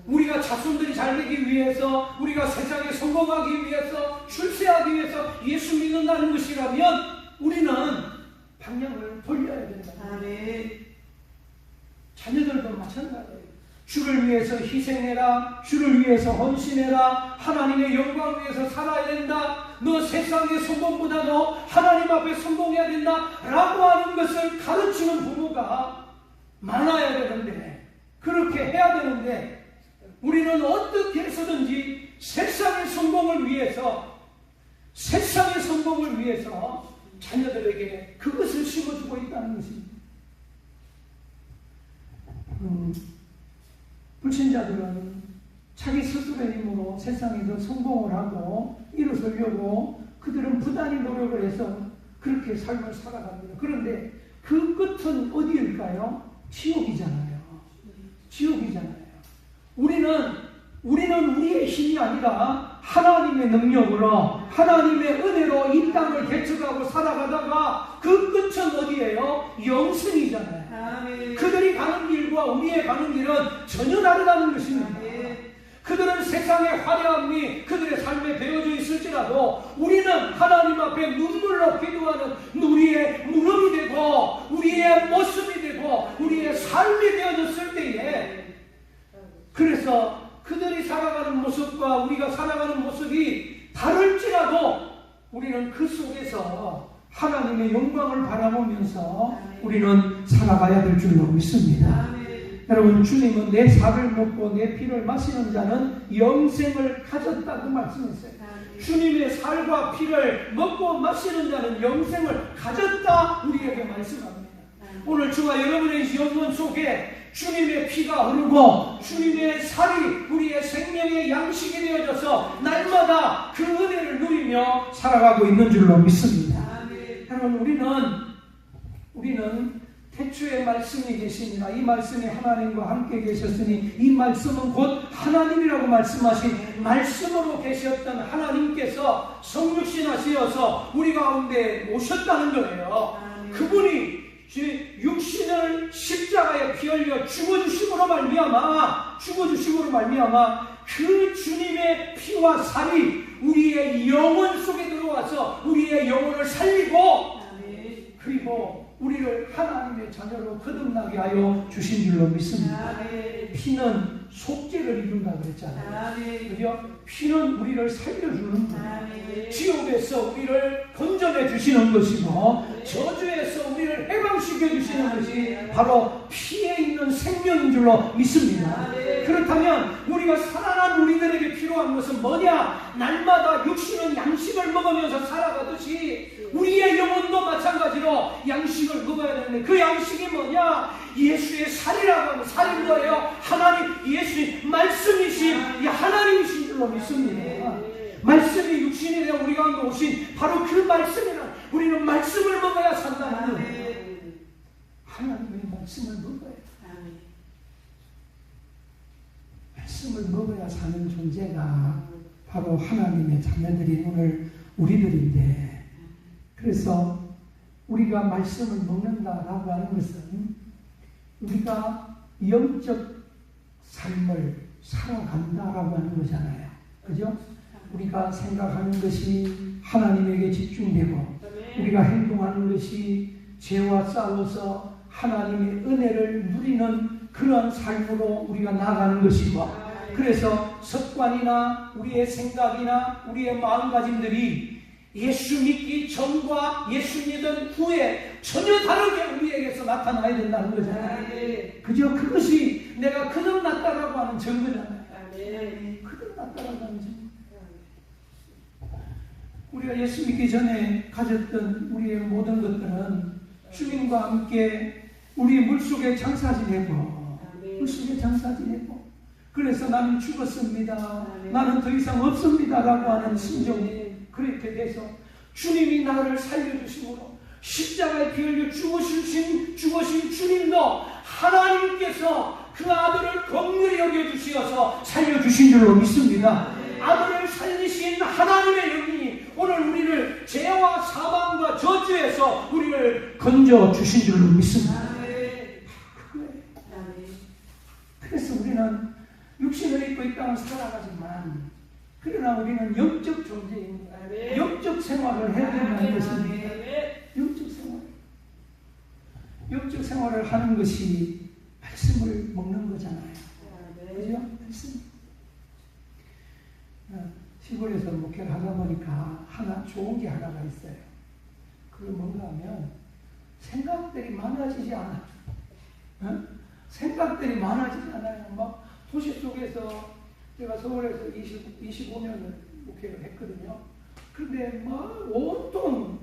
우리가 자손들이 잘 되기 위해서, 우리가 세상에 성공하기 위해서, 출세하기 위해서 예수 믿는다는 것이라면 우리는 방향을 돌려야 된다. 자녀들도 마찬가지예요. 주를 위해서 희생해라. 주를 위해서 헌신해라. 하나님의 영광을 위해서 살아야 된다. 너 세상의 성공보다도 하나님 앞에 성공해야 된다. 라고 하는 것을 가르치는 부모가 많아야 되는데, 그렇게 해야 되는데, 우리는 어떻게 해서든지 세상의 성공을 위해서 자녀들에게 그것을 심어주고 있다는 것입니다. 불신자들은 자기 스스로의 힘으로 세상에서 성공을 하고 일어서려고 그들은 부단히 노력을 해서 그렇게 삶을 살아갑니다. 그런데 그 끝은 어디일까요? 지옥이잖아요. 우리는 우리의 힘이 아니라 하나님의 능력으로, 하나님의 은혜로 이 땅을 개척하고 살아가다가 그 끝은 어디예요? 영생이잖아요. 그들이 가는 길과 우리의 가는 길은 전혀 다르다는 것입니다. 그들은 세상의 화려함이 그들의 삶에 배어져 있을지라도 우리는 하나님 앞에 눈물로 기도하는 우리의 무릎이 되고 우리의 모습이 되고 우리의 삶이 되어졌을 때에, 그래서 그들이 살아가는 모습과 우리가 살아가는 모습이 다를지라도 우리는 그 속에서 하나님의 영광을 바라보면서 우리는 살아가야 될 줄로 믿습니다. 여러분, 주님은 내 살을 먹고 내 피를 마시는 자는 영생을 가졌다고 말씀했어요. 주님의 살과 피를 먹고 마시는 자는 영생을 가졌다 우리에게 말씀합니다. 오늘 저와 여러분의 영혼 속에 주님의 피가 흐르고 주님의 살이 우리의 생명의 양식이 되어져서 날마다 그 은혜를 누리며 살아가고 있는 줄로 믿습니다. 여러분, 우리는 태초에 말씀이 계시니라. 이 말씀이 하나님과 함께 계셨으니 이 말씀은 곧 하나님이라고 말씀하신 말씀으로 계셨던 하나님께서 성육신 하시어서 우리 가운데 오셨다는 거예요. 그분이 육신을 십자가에 피 흘려 죽어주심으로 말미암아 그 주님의 피와 살이 우리의 영혼 속에 들어와서 우리의 영혼을 살리고 그리고 우리를 하나님의 자녀로 거듭나게 하여 주신 줄로 믿습니다. 피는 속죄를 이룬다 그랬잖아요. 그죠? 피는 우리를 살려주는 거예요. 지옥에서 우리를 건져내 주시는 것이고 저주에서 우리를 해방시켜 주시는 것이 바로 피에 있는 생명인 줄로 믿습니다. 그렇다면 우리가 살아난 우리들에게 필요한 것은 뭐냐? 날마다 육신은 양식을 먹으면서 살아가듯이 우리의 영혼도 마찬가지로 양식을 먹어야 되는데 그 양식이 뭐냐? 예수의 살이라고 하는 살이 뭐예요? 하나님, 예수의 말씀이신 하나님이신 줄로 믿습니다. 말씀이 육신이 되어 우리 가운데 오신 바로 그 말씀이라 우리는 말씀을 먹어야 산다는 거예요. 하나님의 말씀을 먹어야 말씀을 먹어야 사는 존재가 바로 하나님의 자녀들인 오늘 우리들인데 그래서 우리가 말씀을 먹는다라고 하는 것은 우리가 영적 삶을 살아간다라고 하는 거잖아요. 그죠? 우리가 생각하는 것이 하나님에게 집중되고 우리가 행동하는 것이 죄와 싸워서 하나님의 은혜를 누리는 그런 삶으로 우리가 나아가는 것이고 그래서 습관이나 우리의 생각이나 우리의 마음가짐들이 예수 믿기 전과 예수 믿은 후에 전혀 다르게 우리에게서 나타나야 된다는 거잖아요. 그저 그것이 내가 거듭났다라고 하는 증거잖아요. 거듭났다라고 하는 증거. 우리가 예수 믿기 전에 가졌던 우리의 모든 것들은 주님과 함께 우리 물속에 장사 지내고 물속에 장사 지내고 그래서 나는 죽었습니다. 나는 더 이상 없습니다라고 하는 심정이 그렇게 돼서 주님이 나를 살려주심으로 십자가에 피 흘려 죽으신 주님도 하나님께서 그 아들을 긍휼히 여겨주시어서 살려주신 줄로 믿습니다. 아들을 살리신 하나님의 영이 오늘 우리를 죄와 사망과 저주에서 우리를 건져주신 줄로 믿습니다. 그래서 우리는 육신을 입고 이 땅을 살아가지만 그러나 우리는 영적 존재입니다. 영적 생활을 해야 된다는 것입니다. 영적 생활. 영적 생활을 하는 것이 말씀을 먹는 거잖아요. 그죠? 말씀. 시골에서 목회를 하다 보니까 하나 좋은 게 하나가 있어요. 그게 뭔가 하면 생각들이 많아지지 않아요. 생각들이 많아지지 않아요. 막 도시 속에서 제가 서울에서 25년을 목회를 했거든요. 그런데 막 온통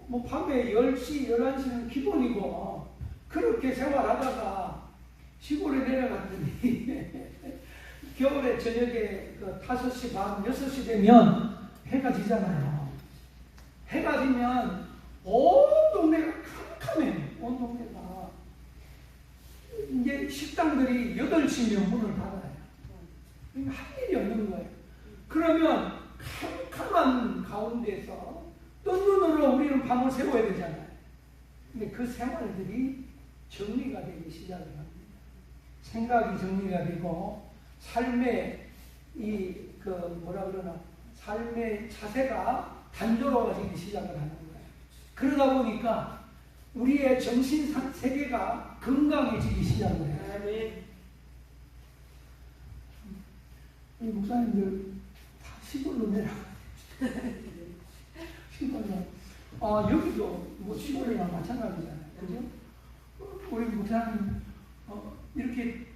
뭐 밤에 10시, 11시는 기본이고 그렇게 생활하다가 시골에 내려갔더니 겨울에 저녁에 5시 반, 6시 되면 해가 지잖아요. 해가 지면 온 동네가 캄캄해요. 온 동네가. 이제 식당들이 8시면 문을 닫아요. 할 일이 없는 거예요. 그러면 캄캄한 가운데서 뜬 눈으로 우리는 밤을 새워야 되잖아요. 근데 그 생활들이 정리가 되기 시작을 합니다. 생각이 정리가 되고 삶의 삶의 자세가 단조로워지기 시작을 하는 거예요. 그러다 보니까 우리의 정신 세계가 건강해지기 시작을 해요. 이 목사님들 다 시골로 내려가요. 시골로. 여기도 뭐 시골이랑 마찬가지잖아요. 그죠? 우리 목사님 이렇게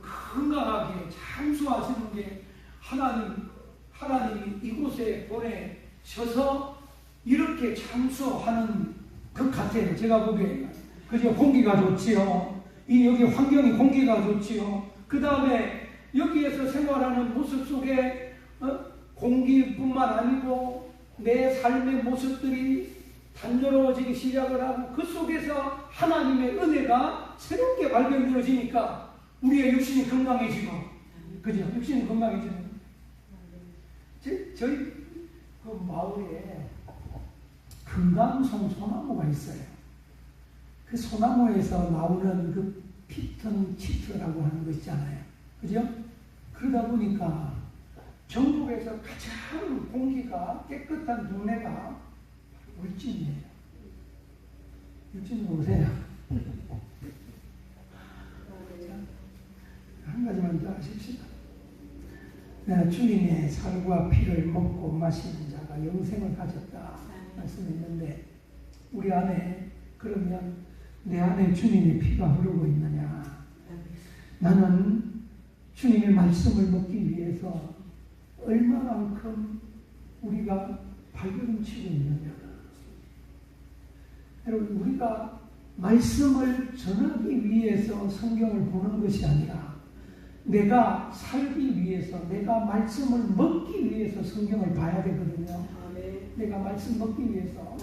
건강하게 장수하시는 게 하나님이 이곳에 보내셔서 이렇게 장수하는 것 같아요. 제가 보기에는. 그죠? 공기가 좋지요. 여기 환경이 공기가 좋지요. 그 다음에 여기에서 생활하는 모습 속에 공기뿐만 아니고 내 삶의 모습들이 단조로워지기 시작을 하고 그 속에서 하나님의 은혜가 새롭게 발견되어지니까 우리의 육신이 건강해지고 그죠? 육신이 건강해지는 저희 그 마을에 금강송 소나무가 있어요. 그 소나무에서 나오는 그 피톤 치트라고 하는 거 있잖아요. 그죠? 그러다 보니까 전국에서 가장 공기가 깨끗한 동네가 울진이에요. 울진 오세요. 한 가지만 더 하십시다. 주님의 살과 피를 먹고 마시는 자가 영생을 가졌다 말씀했는데, 우리 안에 그러면 내 안에 주님의 피가 흐르고 있느냐? 나는 주님의 말씀을 먹기 위해서 얼마만큼 우리가 발걸음치고 있느냐? 여러분, 우리가 말씀을 전하기 위해서 성경을 보는 것이 아니라 내가 살기 위해서, 내가 말씀을 먹기 위해서 성경을 봐야 되거든요. 내가 말씀 먹기 위해서.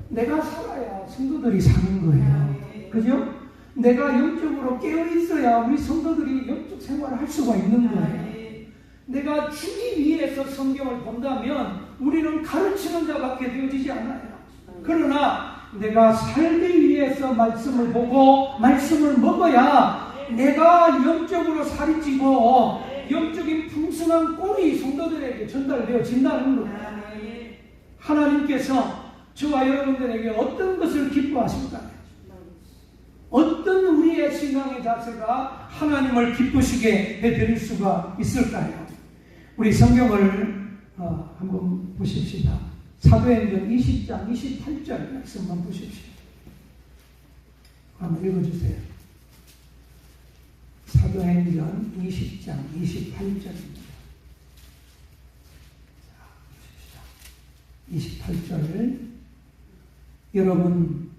내가 살아야 성도들이 사는 거예요. 그죠? 내가 영적으로 깨어 있어야 우리 성도들이 영적 생활을 할 수가 있는 거예요. 내가 주기 위해서 성경을 본다면 우리는 가르치는 자밖에 되어지지 않아요. 그러나 내가 살기 위해서 말씀을 보고 말씀을 먹어야 내가 영적으로 살이 찌고 영적인 풍성한 꼴이 성도들에게 전달되어진다는 거예요. 하나님께서 저와 여러분들에게 어떤 것을 기뻐하실까요? 어떤 우리의 신앙의 자세가 하나님을 기쁘시게 해드릴 수가 있을까요? 우리 성경을 한번 보십시다. 사도행전 20장 28절 말씀만 보십시오. 한번 읽어주세요. 사도행전 20장 28절입니다. 28절. 여러분은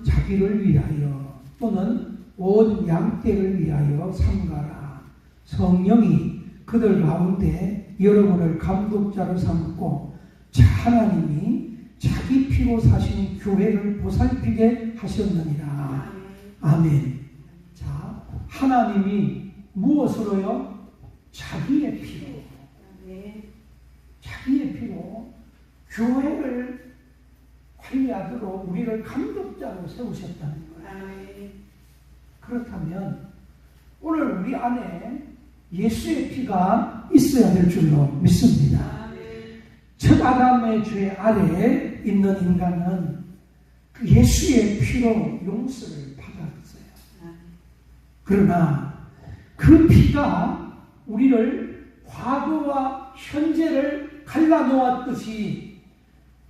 자기를 위하여 또는 온 양떼를 위하여 삼가라. 성령이 그들 가운데 여러분을 감독자로 삼고 하나님이 자기 피로 사신 교회를 보살피게 하셨느니라. 아멘. 자, 하나님이 무엇으로요? 자기의 피로. 자기의 피로 교회를 관리하도록 우리를 감독자로 세우셨다는 거예요. 그렇다면 오늘 우리 안에 예수의 피가 있어야 될 줄로 믿습니다. 첫 아담의 죄 아래에 있는 인간은 그 예수의 피로 용서를 받았어요. 그러나 그 피가 우리를 과거와 현재를 갈라놓았듯이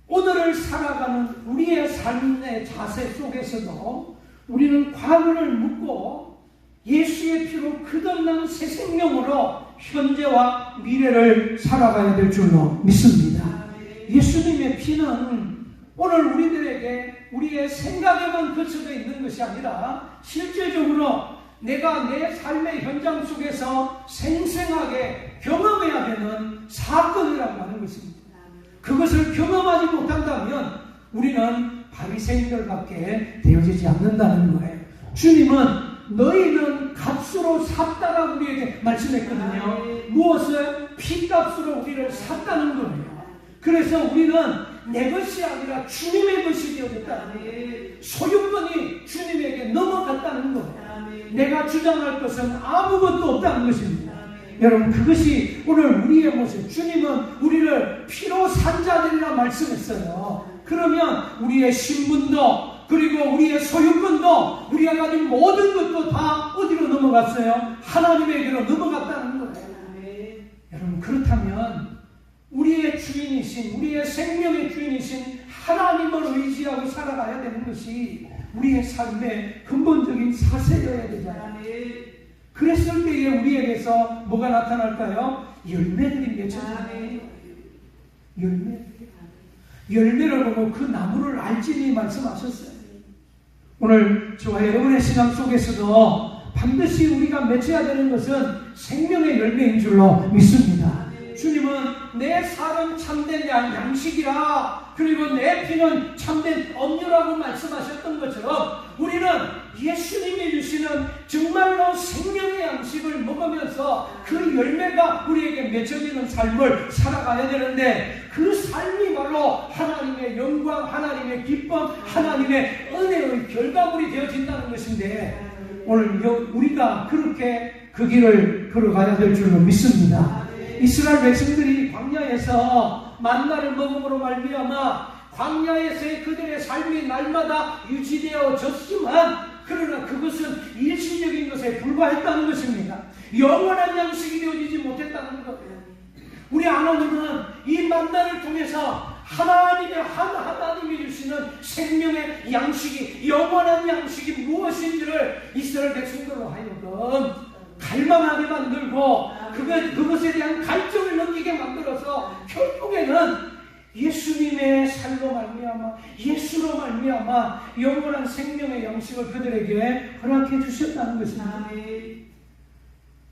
오늘을 살아가는 우리의 삶의 자세 속에서도 우리는 과거를 묻고 예수의 피로 거듭난 새 생명으로 현재와 미래를 살아가야 될 줄로 믿습니다. 예수님의 피는 오늘 우리들에게 우리의 생각에만 그쳐져 있는 것이 아니라 실제적으로 내가 내 삶의 현장 속에서 생생하게 경험해야 되는 사건이라고 하는 것입니다. 그것을 경험하지 못한다면 우리는 바리새인들밖에 되어지지 않는다는 거예요. 주님은 너희는 값으로 샀다라고 우리에게 말씀했거든요. 무엇을? 피값으로 우리를 샀다는 거예요. 그래서 우리는 내 것이 아니라 주님의 것이 되어졌다는 거예요. 소유권이 주님에게 넘어갔다는 거예요. 내가 주장할 것은 아무것도 없다는 것입니다. 여러분, 그것이 오늘 우리의 모습. 주님은 우리를 피로 산 자들이라 말씀했어요. 그러면 우리의 신분도 그리고 우리의 소유권도 우리가 가진 모든 것도 다 어디로 넘어갔어요? 하나님에게로 넘어갔다는 거예요. 여러분, 그렇다면 우리의 주인이신, 우리의 생명의 주인이신 하나님을 의지하고 살아가야 되는 것이 우리의 삶의 근본적인 사세여야 되잖아요. 그랬을 때에 우리에게서 뭐가 나타날까요? 열매들이 맺혀지는 거예요. 열매를 보고 그 나무를 알지니 말씀하셨어요. 오늘 저와 여러분의 신앙 속에서도 반드시 우리가 맺혀야 되는 것은 생명의 열매인 줄로 믿습니다. 주님은 내 살은 참된 양식이라, 그리고 내 피는 참된 음료라고 말씀하셨던 것처럼 우리는 예수님이 주시는 정말로 생명의 양식을 먹으면서 그 열매가 우리에게 맺혀지는 삶을 살아가야 되는데, 그 삶이 바로 하나님의 영광, 하나님의 기쁨, 하나님의 은혜의 결과물이 되어진다는 것인데, 오늘 우리가 그렇게 그 길을 걸어가야 될 줄로 믿습니다. 이스라엘 백성들이 광야에서 만나를 먹음으로 말미암아 광야에서의 그들의 삶이 날마다 유지되어졌지만 그러나 그것은 일시적인 것에 불과했다는 것입니다. 영원한 양식이 되어지지 못했다는 것. 우리 하나님은 이 만나를 통해서 하나님이 주시는 생명의 양식이, 영원한 양식이 무엇인지를 이스라엘 백성들로 하여금 갈망하게 만들고 그것에 대한 갈증을 느끼게 만들어서 결국에는 예수님의 살로 말미암아, 예수로 말미암아 영원한 생명의 양식을 그들에게 허락해 주셨다는 것입니다.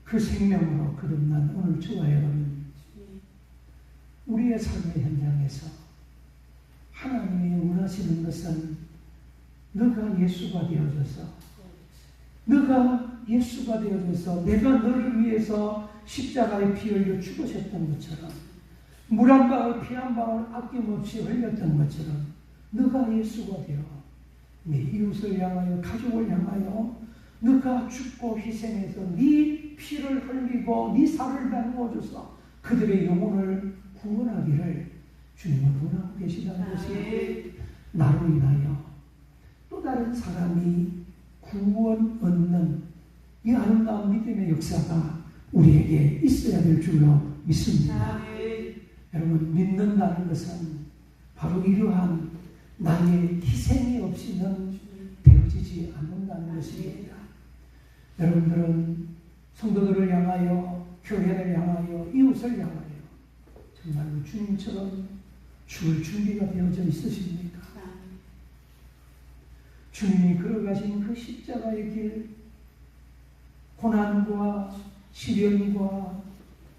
그 생명으로 거듭난 오늘 저와 여러분, 우리의 삶의 현장에서 하나님이 원하시는 것은 너가 예수가 되어져서, 너가 예수가 되어져서 내가 너를 위해서 십자가에 피 흘려 죽으셨던 것처럼, 물 한 방울 피 한 방울 아낌없이 흘렸던 것처럼 너가 예수가 되어 네 이웃을 향하여, 가족을 향하여 너가 죽고 희생해서 네 피를 흘리고 네 살을 나누어줘서 그들의 영혼을 구원하기를 주님은 원하고 계시다는 것이, 나로 인하여 또 다른 사람이 구원 얻는 이 아름다운 믿음의 역사가 우리에게 있어야 될 줄로 믿습니다. 여러분, 믿는다는 것은 바로 이러한 나의 희생이 없이는 되어지지 않는다는 것입니다. 여러분들은 성도들을 향하여, 교회를 향하여, 이웃을 향하여 정말로 주님처럼 죽을 준비가 되어져 있으십니까? 주님이 걸어가신 그 십자가의 길, 고난과 시련과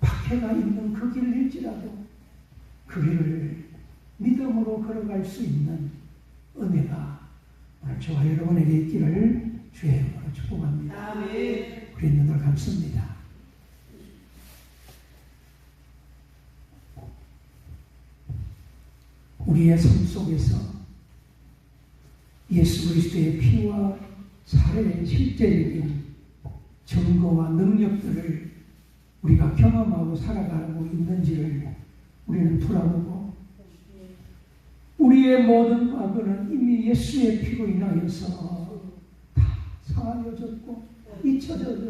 박해가 있는 그 길일지라도 그 길을 믿음으로 걸어갈 수 있는 은혜가 오늘 저와 여러분에게 있기를 주의 이름으로 축복합니다. 우리 눈을 감습니다. 우리의 삶 속에서 예수 그리스도의 피와 살의 실제적인 증거와 능력들을 우리가 경험하고 살아가고 있는지를 우리는 돌아보고, 우리의 모든 과거는 이미 예수의 피로 인하여서 다 사하여졌고 잊혀져서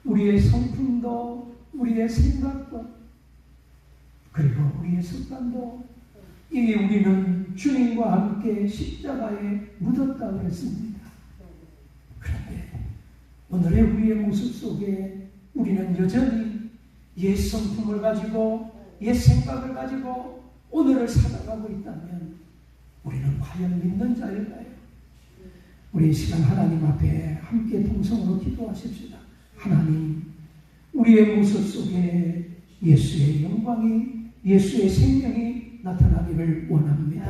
우리의 성품도, 우리의 생각도, 그리고 우리의 습관도 이미 우리는 주님과 함께 십자가에 묻었다고 했습니다. 그런데 오늘의 우리의 모습 속에 우리는 여전히 옛 성품을 가지고, 옛 생각을 가지고 오늘을 살아가고 있다면 우리는 과연 믿는 자일까요? 우리 이 시간 하나님 앞에 함께 동성으로 기도하십시다. 하나님, 우리의 모습 속에 예수의 영광이, 예수의 생명이 나타나기를 원합니다.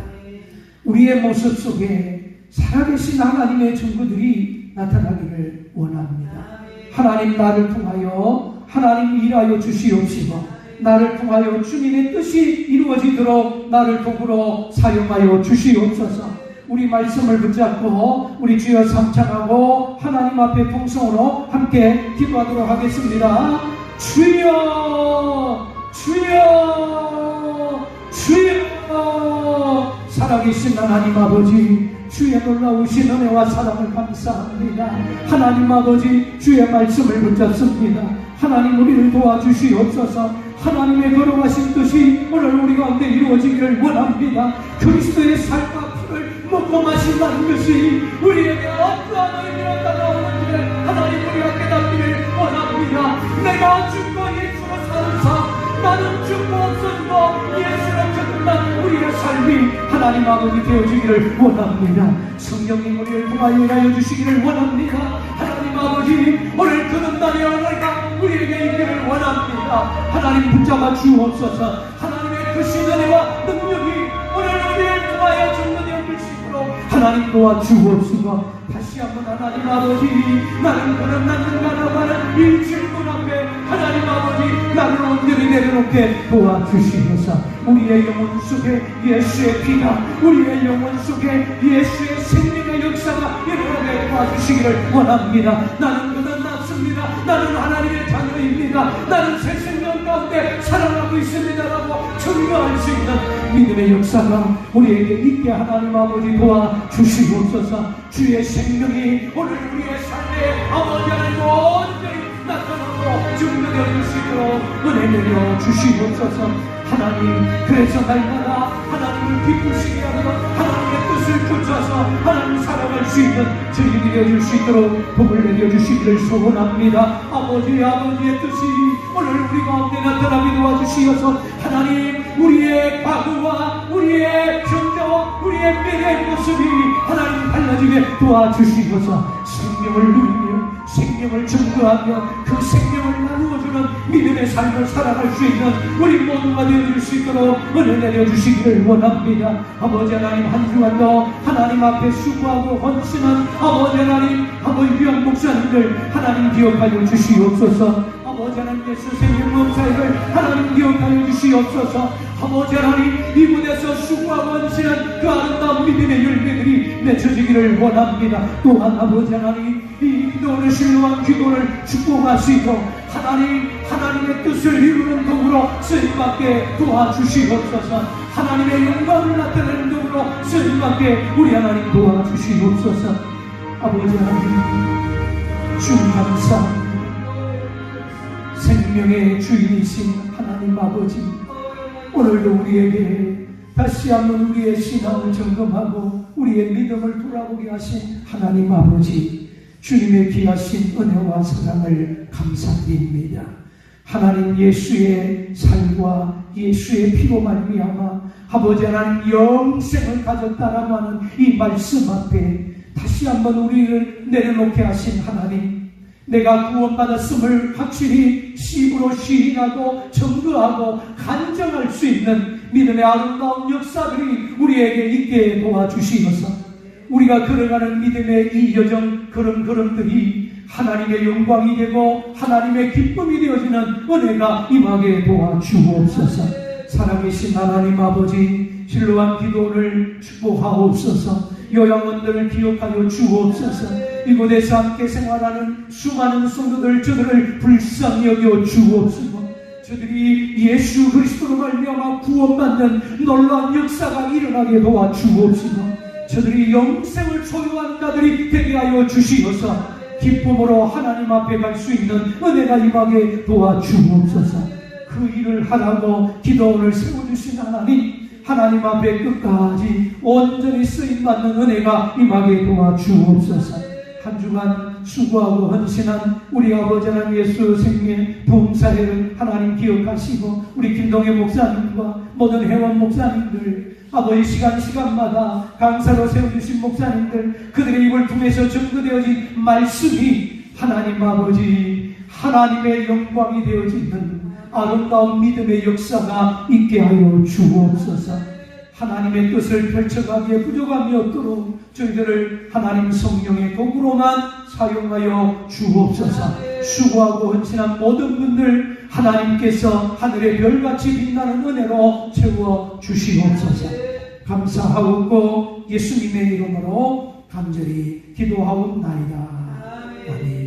우리의 모습 속에 살아계신 하나님의 증거들이 나타나기를 원합니다. 하나님, 나를 통하여 하나님 일하여 주시옵시고, 나를 통하여 주님의 뜻이 이루어지도록 나를 도구로 사용하여 주시옵소서. 우리 말씀을 붙잡고 우리 주여 삼창하고 하나님 앞에 동성으로 함께 기도하도록 하겠습니다. 주여, 주여, 주여. 살아계신 하나님 아버지, 주의 놀라우신 은혜와 사랑을 감사합니다. 하나님 아버지, 주의 말씀을 붙잡습니다. 하나님, 우리를 도와주시옵소서. 하나님의 걸어가신 뜻이 오늘 우리 가운데 이루어지기를 원합니다. 그리스도의 살과 피를 먹고 마신다는 것이 우리에게 어떠한 의미로 다가오는지를 하나님, 우리가 깨닫기를 원합니다. 내가 죽고 예수로 사는사, 나는 죽고 없어지고 예수로 거듭난 우리의 삶이 하나님 아버지 되어지기를 원합니다. 성령님, 우리를 통하여 일하여 주시기를 원합니다. 하나님 아버지, 오늘 거듭남의 은혜가 우리에게 있기를 원합니다. 하나님, 붙잡아 주옵소서. 하나님의 크신 은혜와 능력이 오늘 우리를 통하여 증거되어 주시므로 하나님 도와주옵소서. 다시 한번 하나님 아버지, 나는 거듭났는가 나가는 이 질문 앞에 하나님 아버지, 나를 온전히 내려놓게 도와주시옵소서. 우리의 영혼 속에 예수의 피가, 우리의 영혼 속에 예수의 생명의 역사가 일어나게 도와주시기를 원합니다. 나는 거듭났습니다. 맞습니다. 나는 하나님의 자녀입니다. 나는 새 생명 가운데 살아가고 있습니다라고 증거할 수 있는 믿음의 역사가 우리에게 있게 하나님 아버지 도와주시옵소서. 주의 생명이 오늘 우리의 삶에 아버지 하나님 온전히 나타나고 증거되어 줄 수 있도록 은혜 내려 주시옵소서. 하나님, 그래서 날마다 하나님을 기쁘시게 하는 하나님의 뜻을 쫓아서 하나님 살아갈 수 있는 저희들이 되어줄 수 있도록 복을 내려주시기를 소원합니다. 아버지의 뜻이 오늘 우리 가운데 나타나게 도와주시어서 하나님, 우리의 과거와 우리의 현재와 우리의 미래의 모습이 하나님 달라지게 도와주시어서 생명을 누리며 생명을 증거하며 그 생명을 나누어주는 믿음의 삶을 살아갈 수 있는 우리 모두가 되어줄 수 있도록 은혜 내려주시기를 원합니다. 아버지 하나님, 한 주간도 하나님 앞에 수고하고 헌신한 아버지 하나님, 아버지 귀한 목사님들 하나님 기억하여 주시옵소서. 아버지 하나님, 예수 생명 목사님을 하나님 기억하여 주시옵소서. 아버지 하나님, 이곳에서 수고하고 헌신한 그 아름다운 믿음의 열매들이 맺혀지기를 원합니다. 또한 아버지 하나님, 이 기도를 신뢰한 기도를 축복할 수 있도록 하나님의 뜻을 이루는 도구로 쓰임받게 도와주시옵소서. 하나님의 영광을 나타내는 도구로 쓰임받게 우리 하나님 도와주시옵소서. 아버지 하나님, 주님 감사합니다. 생명의 주인이신 하나님 아버지, 오늘도 우리에게 다시 한번 우리의 신앙을 점검하고 우리의 믿음을 돌아보게 하신 하나님 아버지, 주님의 귀하신 은혜와 사랑을 감사드립니다. 하나님, 예수의 살과 예수의 피로 말미암아 아버지 하나님 영생을 가졌다라고 하는 이 말씀 앞에 다시 한번 우리를 내려놓게 하신 하나님, 내가 구원받았음을 확실히 입으로 시인하고 증거하고 간증할 수 있는 믿음의 아름다운 역사들이 우리에게 있게 도와주시어서 우리가 걸어가는 믿음의 이 여정 걸음걸음들이 하나님의 영광이 되고 하나님의 기쁨이 되어지는 은혜가 임하게 도와주옵소서. 살아계신 하나님 아버지, 진로한 기도를 축복하옵소서. 요양원들을 기억하여 주옵소서. 이곳에서 함께 생활하는 수많은 성도들, 저들을 불쌍히 여겨 주옵소서. 저들이 예수 그리스도로 말미암아 구원받는 놀라운 역사가 일어나게 도와주옵소서. 저들이 영생을 소유한 자들이 되게 하여 주시어서 기쁨으로 하나님 앞에 갈 수 있는 은혜가 임하게 도와주옵소서. 그 일을 하라고 기도원을 세워주신 하나님 앞에 끝까지 온전히 쓰임받는 은혜가 임하게 도와주옵소서. 한 주간 수고하고 헌신한 우리 아버지 하나님 예수 생명 부흥사회를 하나님 기억하시고 우리 김동혜 목사님과 모든 회원 목사님들, 아버지 시간마다 강사로 세워주신 목사님들, 그들의 입을 통해서 증거되어진 말씀이 하나님 아버지 하나님의 영광이 되어지는 아름다운 믿음의 역사가 있게 하여 주옵소서. 하나님의 뜻을 펼쳐가기에 부족함이 없도록 저희들을 하나님 성령의 도구로만 사용하여 주옵소서. 수고하고 헌신한 모든 분들 하나님께서 하늘의 별같이 빛나는 은혜로 채워 주시옵소서. 감사하옵고 예수님의 이름으로 간절히 기도하옵나이다. 아멘.